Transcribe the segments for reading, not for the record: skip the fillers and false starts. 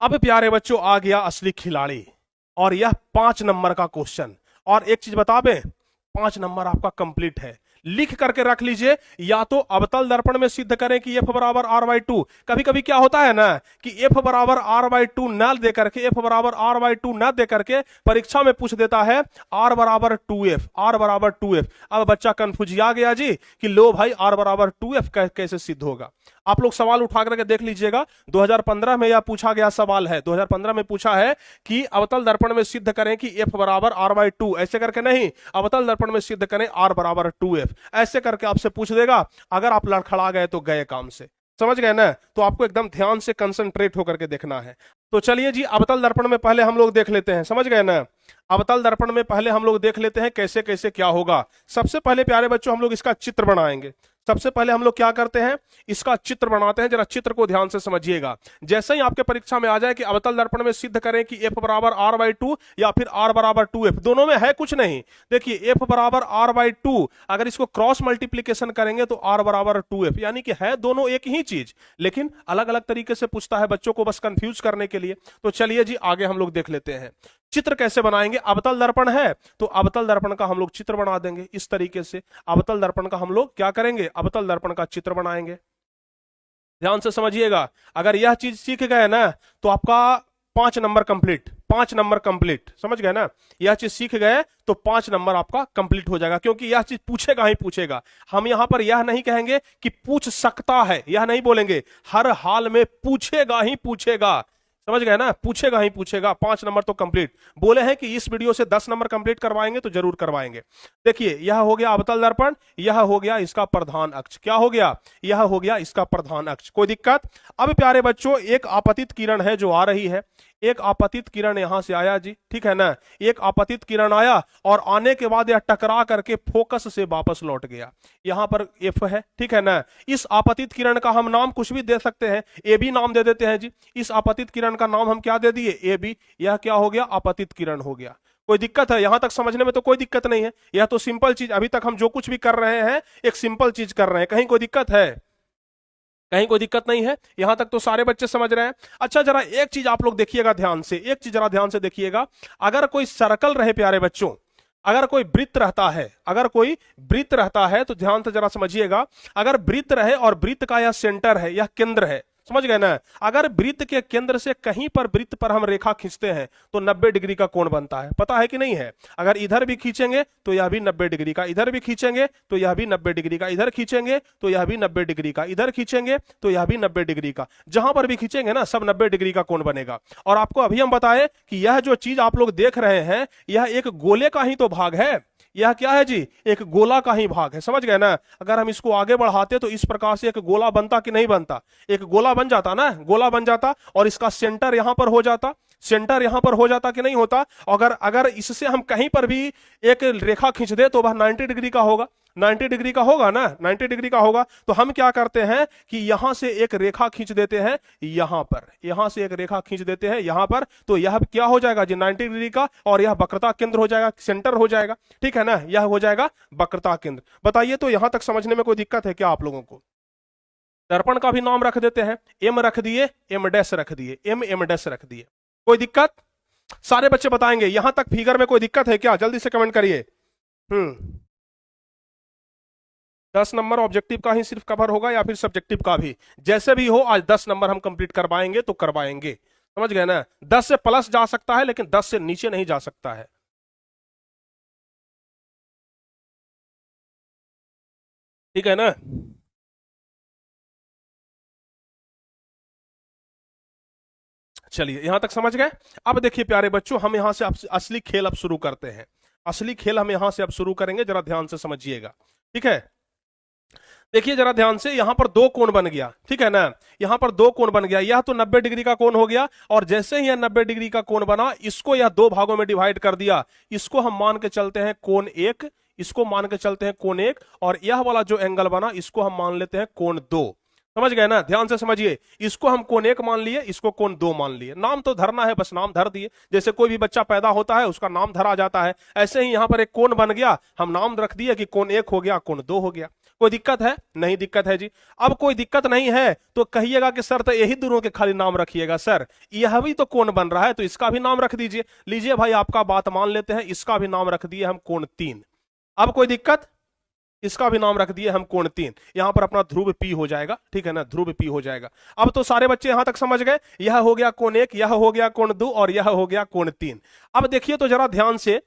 अब प्यारे बच्चों आ गया असली खिलाड़ी और यह 5 नंबर का क्वेश्चन। और एक चीज बता दें, 5 नंबर आपका कंप्लीट है, लिख करके रख लीजिए। या तो अवतल दर्पण में सिद्ध करें कि एफ बराबर आर बाई टू। कभी कभी क्या होता है ना कि एफ बराबर आर बाई टू न दे करके, एफ बराबर आर बाई टू न दे करके परीक्षा में पूछ देता है आर बराबर टू एफ, आर बराबर टू एफ। अब बच्चा कंफ्यूज आ गया जी कि लो भाई आर बराबर टू एफ कैसे सिद्ध होगा। आप लोग सवाल उठा करके देख लीजिएगा, 2015 में यह पूछा गया सवाल है। 2015 में पूछा है कि अवतल दर्पण में सिद्ध करें कि एफ बराबर आर बाई टू, ऐसे करके नहीं, अवतल दर्पण में सिद्ध करें आर बराबर टू एफ, ऐसे करके आपसे पूछ देगा। अगर आप लड़खड़ा गए तो गए काम से, समझ गए ना। तो आपको एकदम ध्यान से कंसंट्रेट होकर के देखना है। तो चलिए जी, अवतल दर्पण में पहले हम लोग देख लेते हैं, समझ गए ना। अवतल दर्पण में पहले हम लोग देख लेते हैं कैसे कैसे क्या होगा। सबसे पहले प्यारे बच्चों हम लोग इसका चित्र बनाएंगे। सबसे पहले हम लोग क्या करते हैं, इसका चित्र बनाते हैं। जरा चित्र को ध्यान से समझिएगा। जैसे ही आपके परीक्षा में आ जाए कि अवतल दर्पण में सिद्ध करें कि एफ बराबर आर बाई टू या फिर आर बराबर टू एफ, दोनों में है कुछ नहीं। देखिए एफ बराबर आर बाई टू, अगर इसको क्रॉस मल्टीप्लीकेशन करेंगे तो आर बराबर टू एफ, यानी कि है दोनों एक ही चीज, लेकिन अलग अलग तरीके से पूछता है बच्चों को बस कंफ्यूज करने के लिए। तो चलिए जी आगे हम लोग देख लेते हैं चित्र कैसे बनाएंगे। अवतल दर्पण है तो अवतल दर्पण का हम लोग चित्र बना देंगे इस तरीके से। अवतल दर्पण का हम लोग क्या करेंगे, अवतल दर्पण का चित्र बनाएंगे। ध्यान से समझिएगा, अगर यह चीज सीख गए ना तो आपका 5 नंबर कंप्लीट, 5 नंबर कंप्लीट, समझ गए ना। यह चीज सीख गए तो 5 नंबर आपका कंप्लीट हो जाएगा, क्योंकि यह चीज पूछेगा ही पूछेगा। हम यहां पर यह नहीं कहेंगे कि पूछ सकता है, यह नहीं बोलेंगे, हर हाल में पूछेगा ही पूछेगा, समझ गए ना, पूछेगा ही पूछेगा। 5 नंबर तो कंप्लीट। बोले हैं कि इस वीडियो से 10 नंबर कंप्लीट करवाएंगे तो जरूर करवाएंगे। देखिए यह हो गया अवतल दर्पण, यह हो गया इसका प्रधान अक्ष। क्या हो गया, यह हो गया इसका प्रधान अक्ष। कोई दिक्कत। अब प्यारे बच्चों एक आपतित किरण है जो आ रही है, एक आपतित किरण यहां से आया जी, ठीक है ना। एक आपतित किरण आया और आने के बाद यह टकरा करके फोकस से वापस लौट गया। यहां पर एफ है, ठीक है ना। इस आपतित किरण का हम नाम कुछ भी दे सकते हैं, ए बी नाम दे देते हैं जी। इस आपतित किरण का नाम हम क्या दे दिए, ए बी। यह क्या हो गया, आपतित किरण हो गया। कोई दिक्कत है यहां तक समझने में? तो कोई दिक्कत नहीं है, यह तो सिंपल चीज, अभी तक हम जो कुछ भी कर रहे हैं एक सिंपल चीज कर रहे हैं। कहीं कोई दिक्कत है? कहीं कोई दिक्कत नहीं है, यहां तक तो सारे बच्चे समझ रहे हैं। अच्छा जरा एक चीज आप लोग देखिएगा ध्यान से, एक चीज जरा ध्यान से देखिएगा। अगर कोई सर्कल रहे प्यारे बच्चों, अगर कोई वृत्त रहता है, अगर कोई वृत्त रहता है तो ध्यान से जरा समझिएगा। अगर वृत्त रहे और वृत्त का यह सेंटर है, यह केंद्र है, समझ गए ना। अगर वृत्त के केंद्र से कहीं पर वृत्त पर हम रेखा खींचते हैं तो 90 डिग्री का कोण बनता है, पता है कि नहीं है। अगर इधर भी खींचेंगे तो यह भी 90 डिग्री का, इधर भी खींचेंगे तो यह भी 90 डिग्री का, इधर खींचेंगे तो यह भी 90 डिग्री का, इधर खींचेंगे तो यह भी 90 डिग्री का। जहां पर भी खींचेंगे ना सब 90 डिग्री का कोण बनेगा। और आपको अभी हम बताए कि यह जो चीज आप लोग देख रहे हैं यह एक गोले का ही तो भाग है। यह क्या है जी, एक गोला का ही भाग है, समझ गए ना। अगर हम इसको आगे बढ़ाते तो इस प्रकार से एक गोला बनता कि नहीं बनता, एक गोला बन जाता ना, गोला बन जाता और इसका सेंटर यहां पर हो जाता, सेंटर यहां पर हो जाता कि नहीं होता। अगर अगर इससे हम कहीं पर भी एक रेखा खींच दे तो वह 90 डिग्री का होगा, 90 डिग्री का होगा ना, 90 डिग्री का होगा। तो हम क्या करते हैं कि यहां से एक रेखा खींच देते हैं यहां पर, यहां से एक रेखा खींच देते हैं यहां पर, तो यह क्या हो जाएगा जी 90 डिग्री का, और यह वक्रता केंद्र हो जाएगा, सेंटर हो जाएगा, ठीक है ना। यह हो जाएगा वक्रता केंद्र। बताइए तो यहां तक समझने में कोई दिक्कत है क्या आप लोगों को? दर्पण का भी नाम रख देते हैं, एम रख दिए, एम डैश रख दिए, एम डैश रख दिए। कोई दिक्कत? सारे बच्चे बताएंगे यहां तक फिगर में कोई दिक्कत है क्या? जल्दी से कमेंट करिए। 10 नंबर ऑब्जेक्टिव का ही सिर्फ कवर होगा या फिर सब्जेक्टिव का भी? जैसे भी हो आज 10 नंबर हम कंप्लीट करवाएंगे तो करवाएंगे, समझ गए ना। 10 से प्लस जा सकता है लेकिन 10 से नीचे नहीं जा सकता है। ठीक है ना। चलिए यहां तक समझ गए। अब देखिए प्यारे बच्चों हम यहां से असली खेल अब शुरू करते हैं। असली खेल हम यहां से अब शुरू करेंगे, जरा ध्यान से समझिएगा, ठीक है। देखिए जरा ध्यान से, यहां पर दो कोण बन गया, ठीक है ना। यहां पर दो कोण बन गया, यह तो 90 डिग्री का कोण हो गया, और जैसे ही यह 90 डिग्री का कोण बना, इसको यह दो भागों में डिवाइड कर दिया। इसको हम मान के चलते हैं कोण एक, इसको मान के चलते हैं कोण एक, और यह वाला जो एंगल बना इसको हम मान लेते हैं कोण दो। समझ गए ना, ध्यान से समझिए। इसको हम कोण 1 मान लिए, इसको कोण 2 मान लिए, नाम तो धरना है, बस नाम धर दिए। जैसे कोई भी बच्चा पैदा होता है उसका नाम धरा जाता है, ऐसे ही यहां पर एक कोण बन गया, हम नाम रख दिए कि कोण 1 हो गया, कोण 2 हो गया। कोई दिक्कत है? नहीं दिक्कत है जी। अब कोई दिक्कत नहीं है तो कहिएगा कि सर तो यही दोनों के खाली नाम रखिएगा। सर यह भी तो कोण बन रहा है तो इसका भी नाम रख दीजिए। लीजिए भाई, आपका बात मान लेते हैं, इसका भी नाम रख दिए हम कोण 3। अब कोई दिक्कत? इसका भी नाम रख दिए हम कोण 3। यहां पर अपना ध्रुव P हो जाएगा, ठीक है ना, ध्रुव P हो जाएगा। अब तो सारे बच्चे यहां तक समझ गए, यह हो गया कोण 1, यह हो गया कोण 2 और यह हो गया कोण 3। अब देखिए तो जरा ध्यान से,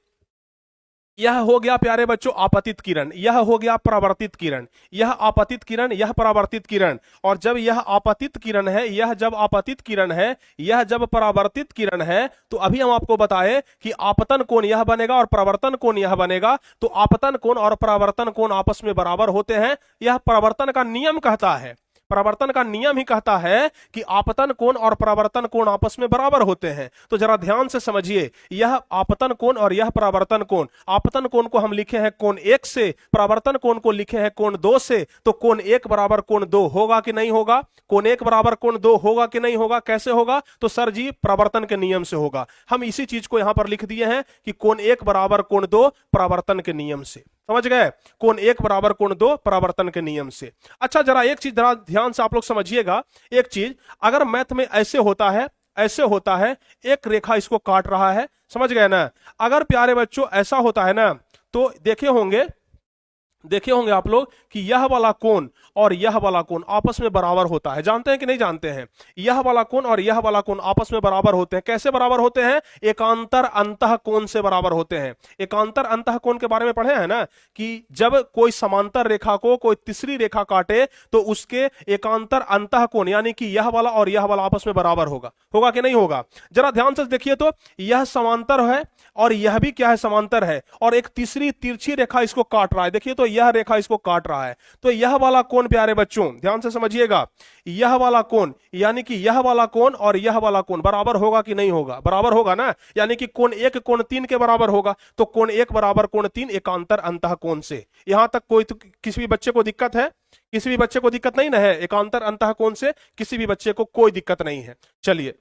यह हो गया प्यारे बच्चों आपतित किरण, यह हो गया परावर्तित किरण, यह आपतित किरण, यह परावर्तित किरण। और जब यह आपतित किरण है, यह जब आपतित किरण है, यह जब परावर्तित किरण है, तो अभी हम आपको बताएं कि आपतन कोण यह बनेगा और परावर्तन कोण यह बनेगा। तो आपतन कोण और परावर्तन कोण आपस में बराबर होते हैं, यह परावर्तन का नियम कहता है। परावर्तन का नियम ही कहता है कि आपतन कोण और परावर्तन कोण आपस में बराबर होते हैं। तो जरा ध्यान से समझिए, यह आपतन कोण और यह परावर्तन कोण, आपतन कोण को हम लिखे हैं कोण 1 से, परावर्तन कोण को लिखे हैं कोण 2 से। तो कोण 1 बराबर कोण 2 होगा कि नहीं होगा? कोण 1 बराबर कोण 2 होगा कि नहीं होगा? कैसे होगा? तो सर जी परावर्तन के नियम से होगा। हम इसी चीज को यहां पर लिख दिए हैं कि कोण 1 बराबर कोण 2 परावर्तन के नियम से। समझ गए? कोण 1 बराबर कोण 2 परावर्तन के नियम से। अच्छा, जरा एक चीज जरा ध्यान से आप लोग समझिएगा, एक चीज, अगर मैथ में ऐसे होता है, ऐसे होता है, एक रेखा इसको काट रहा है, समझ गए ना? अगर प्यारे बच्चों ऐसा होता है ना, तो देखे होंगे आप लोग कि यह वाला कोण और यह वाला कोण आपस में बराबर होता है। जानते हैं कि नहीं जानते हैं? यह वाला कोण और यह वाला कोण आपस में बराबर होते हैं। कैसे बराबर होते हैं? एकांतर अंतः कोण से बराबर होते हैं। एकांतर अंतः कोण के बारे में पढ़े हैं ना, कि जब कोई समांतर रेखा को कोई तीसरी रेखा काटे तो उसके एकांतर अंतः कोण, यानी कि यह वाला और यह वाला आपस में बराबर होगा। होगा कि नहीं होगा? जरा ध्यान से देखिए तो, यह समांतर है और यह भी क्या है? समांतर है, और एक तीसरी तिरछी रेखा इसको काट रहा है। देखिए तो यह रेखा इसको काट रहा है। तो यह वाला कोण प्यारे बच्चों ध्यान से समझिएगा, यह वाला कोण यानी कि यह वाला कोण और यह वाला कोण बराबर होगा कि नहीं होगा? बराबर होगा ना, यानी कि कोण 1 कोण 3 के बराबर होगा। तो कोण 1 बराबर कोण 3 एकांतर अंतः कोण से। यहां तक कोई तो किसी भी बच्चे को दिक्कत है? किसी भी बच्चे को दिक्कत नहीं ना है? एकांतर अंतः कोण से किसी भी बच्चे को कोई दिक्कत नहीं है। चलिए,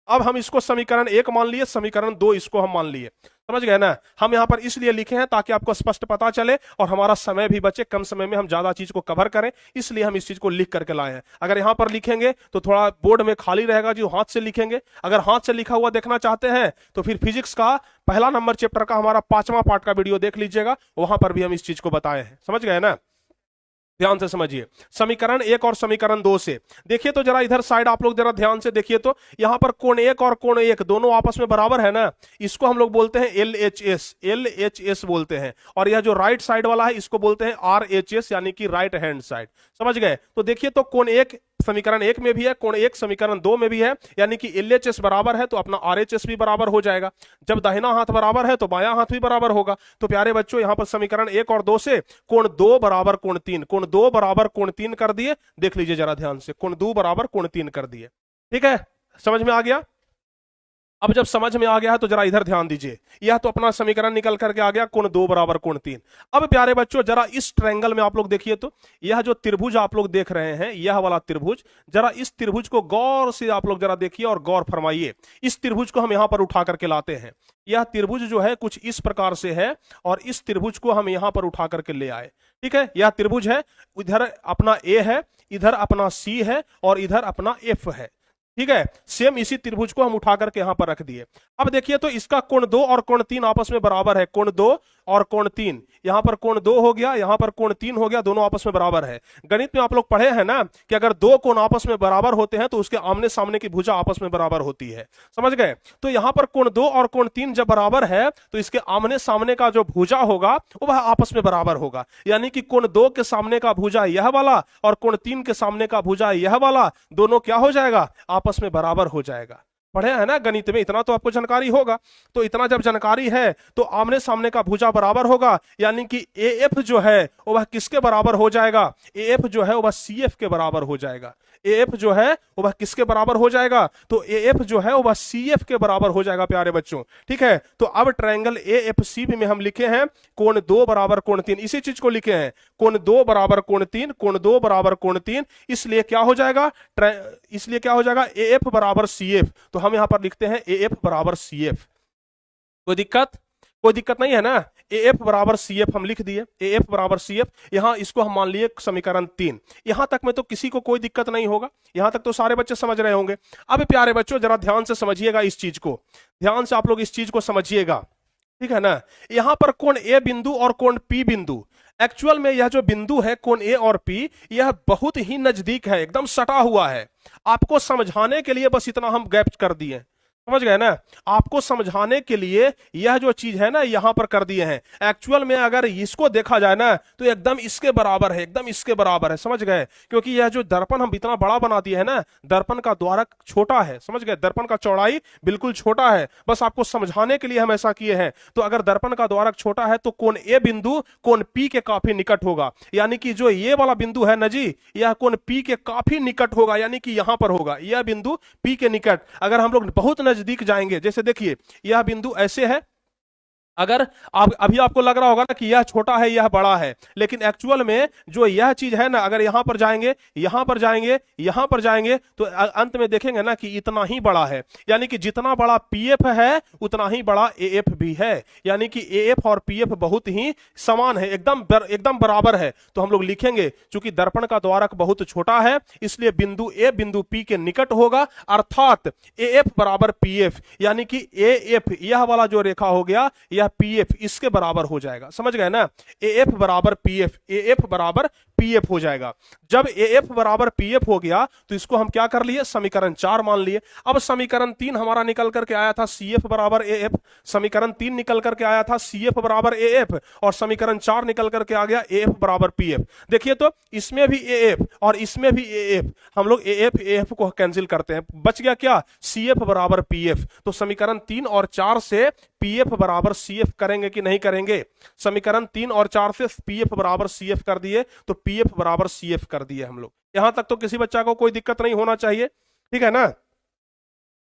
अब हम इसको समीकरण 1 मान लिए, समीकरण 2 इसको हम मान लिए। समझ गए ना? हम यहां पर इसलिए लिखे हैं ताकि आपको स्पष्ट पता चले और हमारा समय भी बचे, कम समय में हम ज्यादा चीज को कवर करें, इसलिए हम इस चीज को लिख करके लाए हैं। अगर यहां पर लिखेंगे तो थोड़ा बोर्ड में खाली रहेगा, जो हाथ से लिखेंगे। अगर हाथ से लिखा हुआ देखना चाहते हैं तो फिर फिजिक्स का पहला नंबर चैप्टर का हमारा 5वां पार्ट का वीडियो देख लीजिएगा, वहां पर भी हम इस चीज को बताए हैं। समझ गए ना? ध्यान से समझिए, समीकरण 1 और समीकरण 2 से देखिए तो जरा इधर साइड आप लोग जरा ध्यान से देखिए तो, यहां पर कोण 1 और कोण 1 दोनों आपस में बराबर है ना, इसको हम लोग बोलते हैं LHS बोलते हैं। और यह जो राइट साइड वाला है इसको बोलते हैं RHS, यानी कि राइट हैंड साइड। समझ गए? तो देखिए तो कोण 1 समीकरण 1 में भी है, कोण 1 समीकरण 2 में भी है, यानी कि LHS बराबर है तो अपना RHS भी बराबर हो जाएगा। जब दाहिना हाथ बराबर है तो बायां हाथ भी बराबर होगा। तो प्यारे बच्चों यहां पर समीकरण 1 और 2 से कोण 2 बराबर कोण 3, कोण 2 बराबर कोण 3 कर दिए। देख लीजिए जरा ध्यान से, कोण 2 बराबर कोण 3 कर दिए। ठीक है, समझ में आ गया? अब जब समझ में आ गया है तो जरा इधर ध्यान दीजिए, यह तो अपना समीकरण निकल करके आ गया, कोण 2 बराबर कोण 3। अब प्यारे बच्चों जरा इस ट्रायंगल में आप लोग देखिए तो, यह जो त्रिभुज आप लोग देख रहे हैं, यह वाला त्रिभुज, जरा इस त्रिभुज को गौर से आप लोग जरा देखिए और गौर फरमाइए। इस त्रिभुज को हम यहां पर उठा करके लाते हैं। यह त्रिभुज जो है कुछ इस प्रकार से है और इस त्रिभुज को हम यहां पर उठा करके ले आए। ठीक है, यह त्रिभुज है, इधर अपना A है, इधर अपना C है और इधर अपना F है। ठीक है, सेम इसी त्रिभुज को हम उठा करके यहां पर रख दिए। अब देखिए तो इसका कोण 2 और कोण 3 आपस में बराबर है। कोण 2 और कोण 3, यहां पर कोण 2 हो गया, यहां पर कोण 3 हो गया, दोनों आपस में बराबर है। गणित में आप लोग पढ़े हैं ना कि अगर दो कोण आपस में बराबर होते हैं तो उसके आमने सामने की भुजा आपस में बराबर होती है। समझ गए? तो यहां पर कोण 2 और कोण 3 जब बराबर है तो इसके आमने सामने का जो भुजा होगा वो वह आपस में बराबर होगा। यानी कि कोण 2 के सामने का भुजा यह वाला और कोण 3 के सामने का भुजा यह वाला, दोनों क्या हो जाएगा? आपस में बराबर हो जाएगा। पढ़े हैं ना गणित में, इतना तो आपको जानकारी होगा। तो इतना जब जानकारी है तो आमने सामने का भुजा बराबर होगा, यानी कि ए एफ जो है वो वह किसके बराबर हो जाएगा, ए एफ जो है वह सी एफ के बराबर हो जाएगा। ए एफ जो है वो वह किसके बराबर हो जाएगा, तो ए एफ जो है वह सी एफ के बराबर हो जाएगा प्यारे बच्चों। ठीक है, तो अब ट्रायंगल ए एफ सी में हम लिखे हैं कोण 2 बराबर कोण 3, इसी चीज को लिखे हैं कोण 2 बराबर कोण 3, कोण 2 बराबर कोण 3। इसलिए क्या हो जाएगा, इसलिए क्या हो जाएगा, ए एफ बराबर सी एफ। तो हम यहां पर लिखते हैं ए एफ बराबर सी एफ। कोई दिक्कत, कोई दिक्कत नहीं है ना। ए एफ बराबर सी एफ हम लिख दिए, ए एफ बराबर सी एफ। यहां इसको हम मान लिए समीकरण 3। यहां तक में तो किसी को कोई दिक्कत नहीं होगा, यहां तक तो सारे बच्चे समझ रहे होंगे। अब प्यारे बच्चों जरा ध्यान से समझिएगा इस चीज को, ध्यान से आप लोग इस चीज को समझिएगा, ठीक है ना। यहां पर कोण ए बिंदु और कोण पी बिंदु, एक्चुअल में यह जो बिंदु है कोण ए और पी, यह बहुत ही नजदीक है, एकदम सटा हुआ है। आपको समझाने के लिए बस इतना हम गैप कर दिए, समझ गए ना। आपको समझाने के लिए यह जो चीज है ना यहां पर कर दिए हैं। एक्चुअल में अगर इसको देखा जाए ना तो एकदम इसके बराबर है, एकदम इसके बराबर है, समझ गए। क्योंकि यह जो दर्पण हम इतना बड़ा बना दिए है ना, दर्पण का द्वारक छोटा है, समझ गए, दर्पण का चौड़ाई बिल्कुल छोटा है, बस आपको समझाने के लिए हम ऐसा किए हैं। तो अगर दर्पण का द्वारक छोटा है तो कोण ए बिंदु कोण पी के काफी निकट होगा, यानी कि जो ये वाला बिंदु है ना जी, यह कोण पी के काफी निकट होगा, यानी कि यहां पर होगा, यह बिंदु पी के निकट। अगर हम लोग बहुत नजदीक जाएंगे, जैसे देखिए यह बिंदु ऐसे है, अगर आप अभी आपको लग रहा होगा ना कि यह छोटा है यह बड़ा है, लेकिन एक्चुअल में जो यह चीज है ना, अगर यहां पर जाएंगे, यहां पर जाएंगे, यहां पर जाएंगे तो अंत में देखेंगे ना कि इतना ही बड़ा है। यानी कि जितना बड़ा पीएफ है उतना ही बड़ा एएफ भी है, यानी कि एएफ और पीएफ बहुत ही समान है, एकदम बराबर है। तो हम लोग लिखेंगे चूंकि दर्पण का द्वारक बहुत छोटा है इसलिए बिंदु ए बिंदु पी के निकट होगा, अर्थात एएफ बराबर पीएफ, यानी कि एएफ यह वाला जो रेखा हो गया यह पीएफ इसके बराबर हो जाएगा, समझ गए ना। एएफ बराबर पीएफ, एएफ बराबर पीएफ हो जाएगा। जब एएफ बराबर पीएफ हो गया तो इसको हम क्या कर लिए, समीकरण 4 मान लिए। अब समीकरण 3 हमारा निकल करके आया था सीएफ बराबर एएफ, समीकरण 3 निकल करके आया था सीएफ बराबर एएफ, और समीकरण 4 निकल करके आ गया एएफ बराबर पीएफ। देखिए तो इसमें भी एएफ और इसमें भी एएफ, हम लोग एएफ एएफ को कैंसिल करते हैं, बच गया क्या, सीएफ बराबर पीएफ। तो समीकरण 3 और 4 से पीएफ बराबर सीएफ करेंगे कि नहीं करेंगे, समीकरण 3 और 4 से पीएफ बराबर सीएफ कर दिए तो पीएफ बराबर सीएफ कर दिए हम लोग। यहां तक तो किसी बच्चा को कोई दिक्कत नहीं होना चाहिए, ठीक है ना,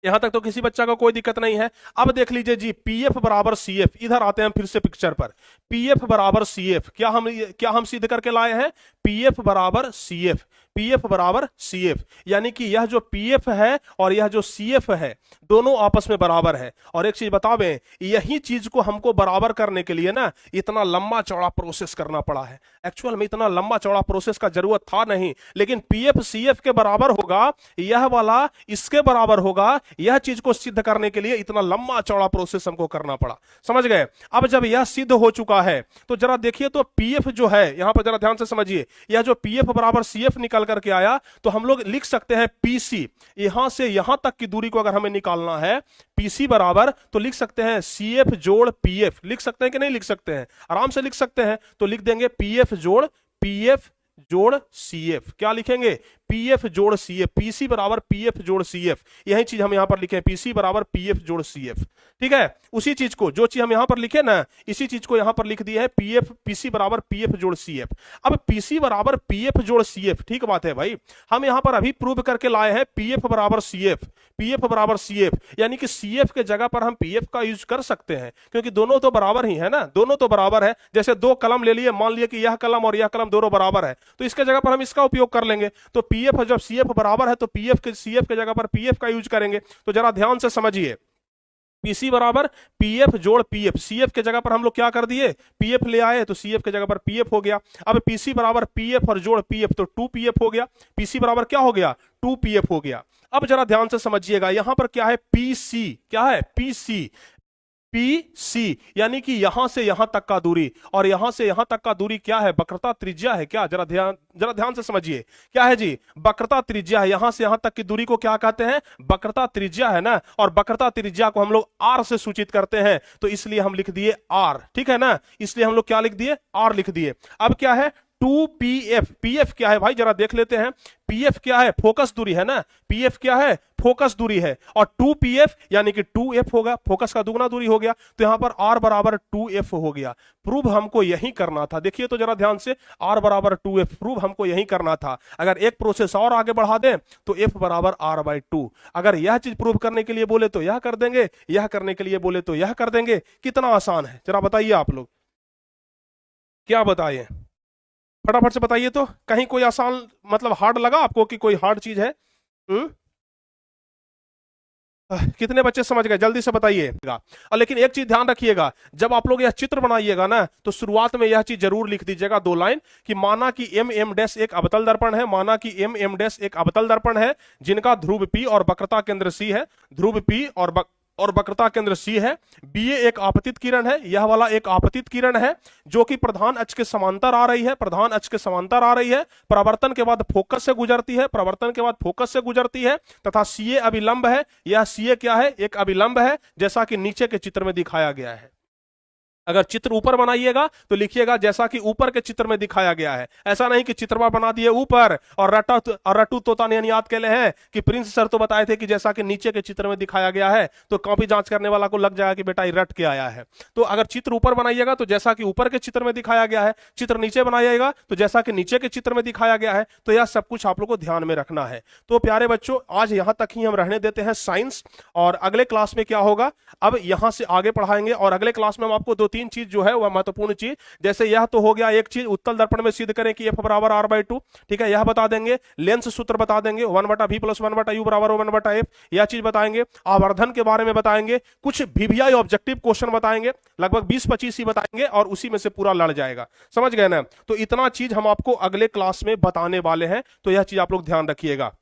यहां तक तो किसी बच्चा को कोई दिक्कत नहीं है। अब देख लीजिए जी, पीएफ बराबर सीएफ, इधर आते हैं फिर से पिक्चर पर, पीएफ बराबर सीएफ क्या हम सिद्ध करके लाए हैं, पीएफ बराबर सीएफ, पीएफ बराबर सीएफ, यानी कि यह जो पीएफ है और यह जो सीएफ है दोनों आपस में बराबर है। और एक चीज बता दें, यही चीज को हमको बराबर करने के लिए ना इतना लंबा चौड़ा प्रोसेस करना पड़ा है। एक्चुअल में इतना लंबा चौड़ा प्रोसेस का जरूरत था नहीं, लेकिन पीएफ सीएफ के बराबर होगा, यह वाला इसके बराबर होगा, यह चीज को सिद्ध करने के लिए इतना लंबा चौड़ा प्रोसेस हमको करना पड़ा, समझ गए। अब जब यह सिद्ध हो चुका है तो जरा देखिए तो पीएफ जो है, यहां पर जरा ध्यान से समझिए, यह जो पीएफ बराबर सीएफ निकल करके आया तो हम लोग लिख सकते हैं पीसी, यहां से यहां तक की दूरी को अगर हमें निकालना है पीसी बराबर, तो लिख सकते हैं सीएफ जोड़ पीएफ, लिख सकते हैं कि नहीं लिख सकते हैं, आराम से लिख सकते हैं। तो लिख देंगे पीएफ जोड़ पीएफ जोड़ सीएफ, क्या लिखेंगे, पीएफ जोड़ सीएफ, पीसी बराबर पीएफ जोड़ सीएफ, यही चीज हम यहां पर लिखे, पीसी बराबर पीएफ जोड़ सीएफ, ठीक है। उसी चीज को, जो चीज हम यहां पर लिखे ना, इसी चीज को यहां पर लिख दिए है पीएफ, पीसी बराबर पीएफ जोड़ सीएफ। अब पीसी बराबर पीएफ जोड़ सीएफ, ठीक बात है भाई, हम यहां पर अभी प्रूव करके लाए हैं पीएफ बराबर सीएफ, पीएफ बराबर सीएफ, यानी कि सीएफ के जगह पर हम पीएफ का यूज कर सकते हैं, क्योंकि दोनों तो बराबर ही है ना, दोनों तो बराबर है। जैसे दो कलम ले लिए, मान लिए कि यह कलम और यह कलम दोनों बराबर है, तो इसके जगह पर हम इसका उपयोग कर लेंगे। तो पीएफ जब सीएफ बराबर है तो पीएफ के सीएफ के जगह पर पीएफ का यूज करेंगे। तो जरा ध्यान से समझिए, पीसी बराबर पीएफ जोड़ पीएफ, सीएफ के जगह पर हम लोग क्या कर दिए, पीएफ ले आए तो सीएफ के जगह पर पीएफ हो गया। अब पीसी बराबर पीएफ और जोड़ पीएफ तो 2पीएफ हो गया, पीसी बराबर क्या हो गया, 2पीएफ हो गया। अब जरा ध्यान से समझिएगा, यहां पर क्या है, पीसी, क्या है, पीसी, पीसी, यानी कि यहां से यहां तक का दूरी, और यहां से यहां तक का दूरी क्या है, वक्रता त्रिज्या है क्या, जरा ध्यान से समझिए, क्या है जी, वक्रता त्रिज्या है। यहां से यहां तक की दूरी को क्या कहते हैं, वक्रता त्रिज्या है ना, और वक्रता त्रिज्या को हम लोग आर से सूचित करते हैं, तो इसलिए हम लिख दिए आर, ठीक है ना, इसलिए हम लोग क्या लिख दिए, आर लिख दिए। अब क्या है, 2pf, pf क्या है भाई जरा देख लेते हैं। pf क्या है? फोकस दूरी है ना, pf क्या है? फोकस दूरी है। और 2pf यानी कि 2f होगा, फोकस का दुगना दूरी हो गया, तो यहां पर r बराबर 2f हो गया। प्रूव हमको यही करना था, देखिए तो जरा ध्यान से, r बराबर 2f प्रूव हमको यही करना था। अगर एक प्रोसेस और आगे बढ़ा दें तो f बराबर r/2। अगर यह चीज प्रूव करने के लिए बोले तो यह कर देंगे, यह करने के लिए बोले तो यह कर देंगे। कितना आसान है जरा बताइए आप लोग, क्या बताइए, फटाफट से बताइए तो। कहीं कोई आसान मतलब हार्ड लगा आपको कि कोई हार्ड चीज है? कितने बच्चे समझ गए जल्दी से बताइएगा। और लेकिन एक चीज ध्यान रखिएगा, जब आप लोग यह चित्र बनाइएगा ना तो शुरुआत में यह चीज जरूर लिख दीजिएगा 2 लाइन कि माना कि m डैश एक अवतल दर्पण है, माना कि m डैश एक अवतल दर्पण है जिनका ध्रुव P और वक्रता केंद्र C है, ध्रुव P और वक्रता केंद्र C है। BA एक आपतित किरण है, यह वाला एक आपतित किरण है जो कि प्रधान अक्ष के समांतर आ रही है, प्रधान अक्ष के समांतर आ रही है, परावर्तन के बाद फोकस से गुजरती है, परावर्तन के बाद फोकस से गुजरती है, तथा CA अभिलंब है। यह CA क्या है? एक अभिलंब है, जैसा कि नीचे के चित्र में दिखाया गया है। अगर चित्र ऊपर बनाइएगा तो लिखिएगा जैसा कि ऊपर के चित्र में दिखाया गया है, ऐसा नहीं कि चित्रवा बना दिए ऊपर और रटू तोता ने याद के लिए हैं कि प्रिंस सर तो बताए थे कि जैसा कि नीचे के चित्र में दिखाया गया है, तो कॉपी जांच करने वाला को लग जाएगा कि बेटा ये रट के आया है। तो अगर चित्र ऊपर बनाइएगा तो जैसा कि ऊपर के चित्र में दिखाया गया है, चित्र नीचे बनाइएगा तो जैसा कि नीचे के चित्र में दिखाया गया है। तो यह सब कुछ आप लोग को ध्यान में रखना है। तो प्यारे बच्चों आज यहां तक ही हम रहने देते हैं साइंस, और अगले क्लास में क्या होगा अब यहां से आगे पढ़ाएंगे। और अगले क्लास में हम आपको 2-3 चीज जो है वह महत्वपूर्ण चीज, जैसे यह तो हो गया एक चीज, उत्तल दर्पण में सिद्ध करें कि f बराबर r/2, ठीक है, यह बता देंगे। लेंस सूत्र बता देंगे, 1/v + 1/u बराबर 1/f, यह चीज बताएंगे। आवर्धन के बारे में बताएंगे, कुछ VVI ऑब्जेक्टिव क्वेश्चन बताएंगे, लगभग 20-25 ही बताएंगे और उसी में से पूरा लड़ जाएगा। समझ गए ना? तो इतना चीज हम आपको अगले क्लास में बताने वाले हैं, तो यह चीज आप लोग ध्यान रखिएगा।